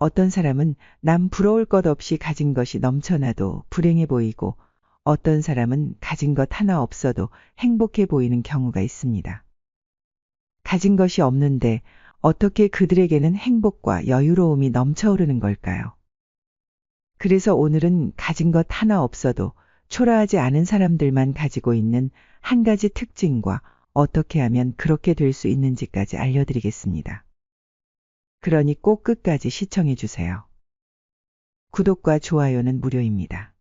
어떤 사람은 남 부러울 것 없이 가진 것이 넘쳐나도 불행해 보이고 어떤 사람은 가진 것 하나 없어도 행복해 보이는 경우가 있습니다. 가진 것이 없는데 어떻게 그들에게는 행복과 여유로움이 넘쳐오르는 걸까요? 그래서 오늘은 가진 것 하나 없어도 초라하지 않은 사람들만 가지고 있는 한 가지 특징과 어떻게 하면 그렇게 될 수 있는지까지 알려드리겠습니다. 그러니 꼭 끝까지 시청해 주세요. 구독과 좋아요는 무료입니다.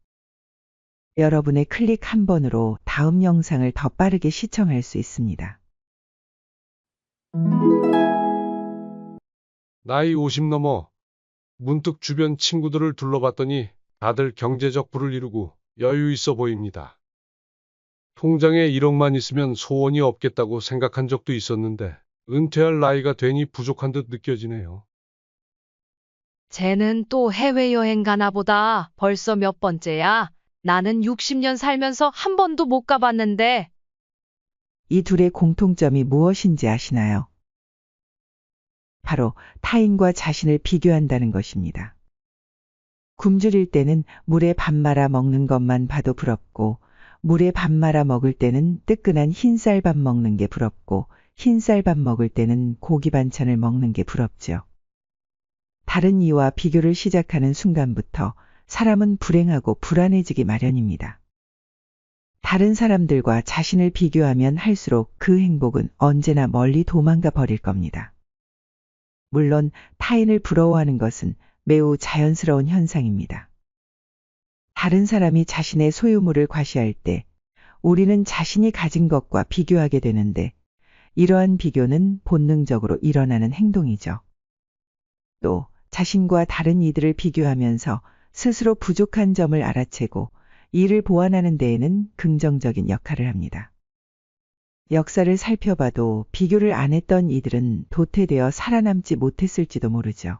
여러분의 클릭 한 번으로 다음 영상을 더 빠르게 시청할 수 있습니다. 나이 50 넘어 문득 주변 친구들을 둘러봤더니 다들 경제적 부를 이루고 여유 있어 보입니다. 통장에 1억만 있으면 소원이 없겠다고 생각한 적도 있었는데 은퇴할 나이가 되니 부족한 듯 느껴지네요. 쟤는 또 해외여행 가나 보다. 벌써 몇 번째야? 나는 60년 살면서 한 번도 못 가봤는데. 이 둘의 공통점이 무엇인지 아시나요? 바로 타인과 자신을 비교한다는 것입니다. 굶주릴 때는 물에 밥 말아 먹는 것만 봐도 부럽고, 물에 밥 말아 먹을 때는 뜨끈한 흰쌀밥 먹는 게 부럽고, 흰쌀밥 먹을 때는 고기 반찬을 먹는 게 부럽죠. 다른 이와 비교를 시작하는 순간부터 사람은 불행하고 불안해지기 마련입니다. 다른 사람들과 자신을 비교하면 할수록 그 행복은 언제나 멀리 도망가 버릴 겁니다. 물론 타인을 부러워하는 것은 매우 자연스러운 현상입니다. 다른 사람이 자신의 소유물을 과시할 때 우리는 자신이 가진 것과 비교하게 되는데 이러한 비교는 본능적으로 일어나는 행동이죠. 또 자신과 다른 이들을 비교하면서 스스로 부족한 점을 알아채고 이를 보완하는 데에는 긍정적인 역할을 합니다. 역사를 살펴봐도 비교를 안 했던 이들은 도태되어 살아남지 못했을지도 모르죠.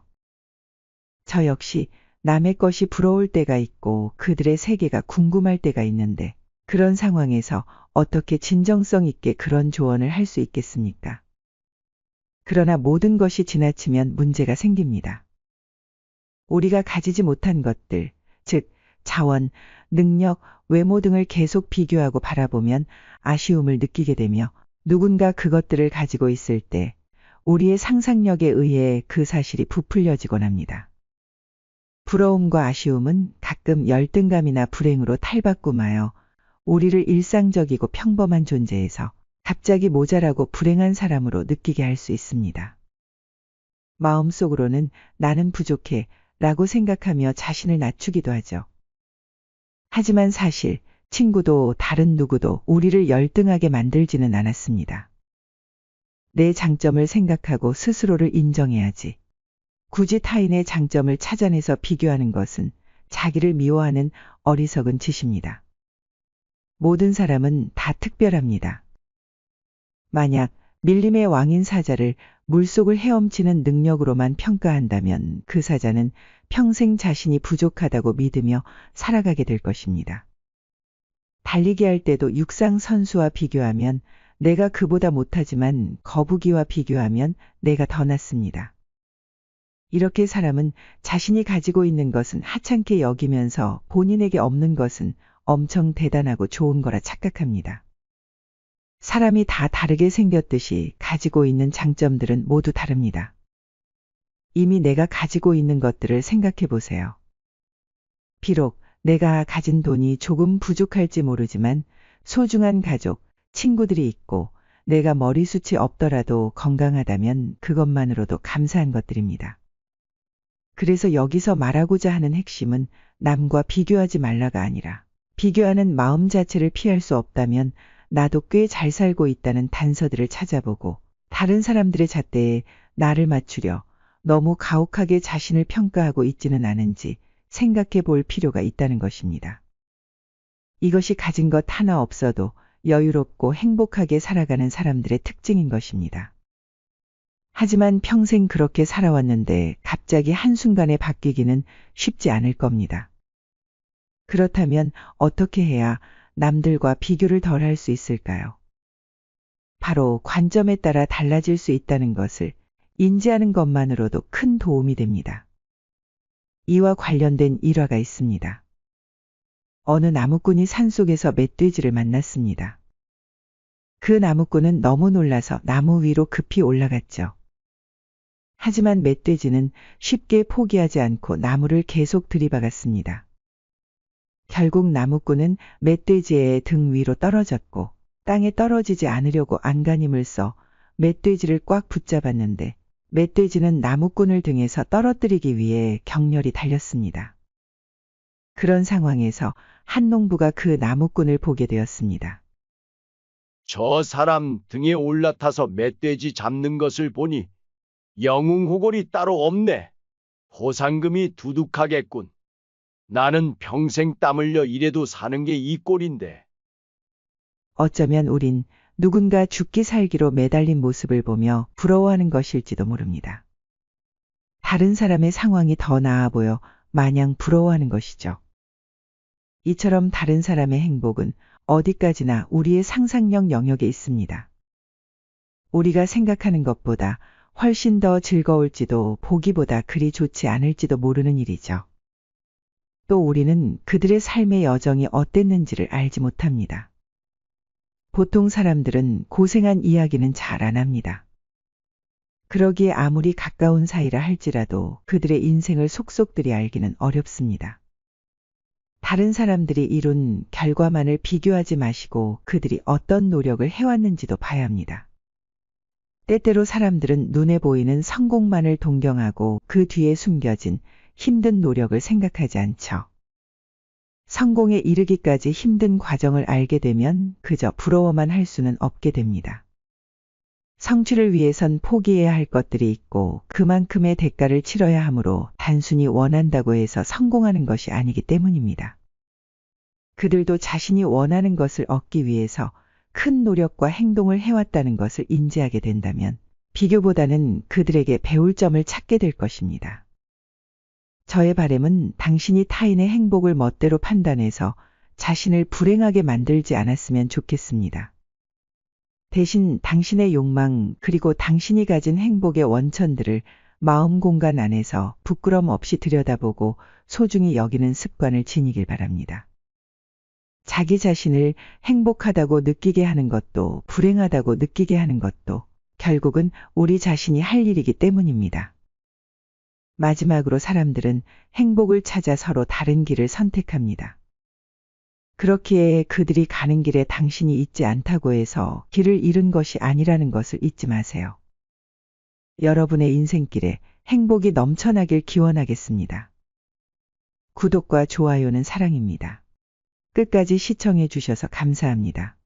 저 역시 남의 것이 부러울 때가 있고 그들의 세계가 궁금할 때가 있는데 그런 상황에서 어떻게 진정성 있게 그런 조언을 할 수 있겠습니까? 그러나 모든 것이 지나치면 문제가 생깁니다. 우리가 가지지 못한 것들, 즉 자원, 능력, 외모 등을 계속 비교하고 바라보면 아쉬움을 느끼게 되며 누군가 그것들을 가지고 있을 때 우리의 상상력에 의해 그 사실이 부풀려지곤 합니다. 부러움과 아쉬움은 가끔 열등감이나 불행으로 탈바꿈하여 우리를 일상적이고 평범한 존재에서 갑자기 모자라고 불행한 사람으로 느끼게 할 수 있습니다. 마음속으로는 나는 부족해 라고 생각하며 자신을 낮추기도 하죠. 하지만 사실 친구도 다른 누구도 우리를 열등하게 만들지는 않았습니다. 내 장점을 생각하고 스스로를 인정해야지. 굳이 타인의 장점을 찾아내서 비교하는 것은 자기를 미워하는 어리석은 짓입니다. 모든 사람은 다 특별합니다. 만약 밀림의 왕인 사자를 물속을 헤엄치는 능력으로만 평가한다면 그 사자는 평생 자신이 부족하다고 믿으며 살아가게 될 것입니다. 달리기 할 때도 육상 선수와 비교하면 내가 그보다 못하지만 거북이와 비교하면 내가 더 낫습니다. 이렇게 사람은 자신이 가지고 있는 것은 하찮게 여기면서 본인에게 없는 것은 엄청 대단하고 좋은 거라 착각합니다. 사람이 다 다르게 생겼듯이 가지고 있는 장점들은 모두 다릅니다. 이미 내가 가지고 있는 것들을 생각해 보세요. 비록 내가 가진 돈이 조금 부족할지 모르지만 소중한 가족, 친구들이 있고 내가 머리숱이 없더라도 건강하다면 그것만으로도 감사한 것들입니다. 그래서 여기서 말하고자 하는 핵심은 남과 비교하지 말라가 아니라 비교하는 마음 자체를 피할 수 없다면 나도 꽤 잘 살고 있다는 단서들을 찾아보고 다른 사람들의 잣대에 나를 맞추려 너무 가혹하게 자신을 평가하고 있지는 않은지 생각해 볼 필요가 있다는 것입니다. 이것이 가진 것 하나 없어도 여유롭고 행복하게 살아가는 사람들의 특징인 것입니다. 하지만 평생 그렇게 살아왔는데 갑자기 한순간에 바뀌기는 쉽지 않을 겁니다. 그렇다면 어떻게 해야 남들과 비교를 덜 할 수 있을까요? 바로 관점에 따라 달라질 수 있다는 것을 인지하는 것만으로도 큰 도움이 됩니다. 이와 관련된 일화가 있습니다. 어느 나무꾼이 산속에서 멧돼지를 만났습니다. 그 나무꾼은 너무 놀라서 나무 위로 급히 올라갔죠. 하지만 멧돼지는 쉽게 포기하지 않고 나무를 계속 들이박았습니다. 결국 나무꾼은 멧돼지의 등 위로 떨어졌고 땅에 떨어지지 않으려고 안간힘을 써 멧돼지를 꽉 붙잡았는데 멧돼지는 나무꾼을 등에서 떨어뜨리기 위해 격렬히 달렸습니다. 그런 상황에서 한 농부가 그 나무꾼을 보게 되었습니다. 저 사람 등에 올라타서 멧돼지 잡는 것을 보니 영웅호골이 따로 없네. 보상금이 두둑하겠군. 나는 평생 땀 흘려 일해도 사는 게 이 꼴인데. 어쩌면 우린 누군가 죽기 살기로 매달린 모습을 보며 부러워하는 것일지도 모릅니다. 다른 사람의 상황이 더 나아 보여 마냥 부러워하는 것이죠. 이처럼 다른 사람의 행복은 어디까지나 우리의 상상력 영역에 있습니다. 우리가 생각하는 것보다 훨씬 더 즐거울지도 보기보다 그리 좋지 않을지도 모르는 일이죠. 또 우리는 그들의 삶의 여정이 어땠는지를 알지 못합니다. 보통 사람들은 고생한 이야기는 잘 안 합니다. 그러기에 아무리 가까운 사이라 할지라도 그들의 인생을 속속들이 알기는 어렵습니다. 다른 사람들이 이룬 결과만을 비교하지 마시고 그들이 어떤 노력을 해왔는지도 봐야 합니다. 때때로 사람들은 눈에 보이는 성공만을 동경하고 그 뒤에 숨겨진 힘든 노력을 생각하지 않죠. 성공에 이르기까지 힘든 과정을 알게 되면 그저 부러워만 할 수는 없게 됩니다. 성취를 위해선 포기해야 할 것들이 있고 그만큼의 대가를 치러야 하므로 단순히 원한다고 해서 성공하는 것이 아니기 때문입니다. 그들도 자신이 원하는 것을 얻기 위해서 큰 노력과 행동을 해왔다는 것을 인지하게 된다면 비교보다는 그들에게 배울 점을 찾게 될 것입니다. 저의 바람은 당신이 타인의 행복을 멋대로 판단해서 자신을 불행하게 만들지 않았으면 좋겠습니다. 대신 당신의 욕망 그리고 당신이 가진 행복의 원천들을 마음 공간 안에서 부끄럼 없이 들여다보고 소중히 여기는 습관을 지니길 바랍니다. 자기 자신을 행복하다고 느끼게 하는 것도 불행하다고 느끼게 하는 것도 결국은 우리 자신이 할 일이기 때문입니다. 마지막으로 사람들은 행복을 찾아 서로 다른 길을 선택합니다. 그렇기에 그들이 가는 길에 당신이 있지 않다고 해서 길을 잃은 것이 아니라는 것을 잊지 마세요. 여러분의 인생길에 행복이 넘쳐나길 기원하겠습니다. 구독과 좋아요는 사랑입니다. 끝까지 시청해 주셔서 감사합니다.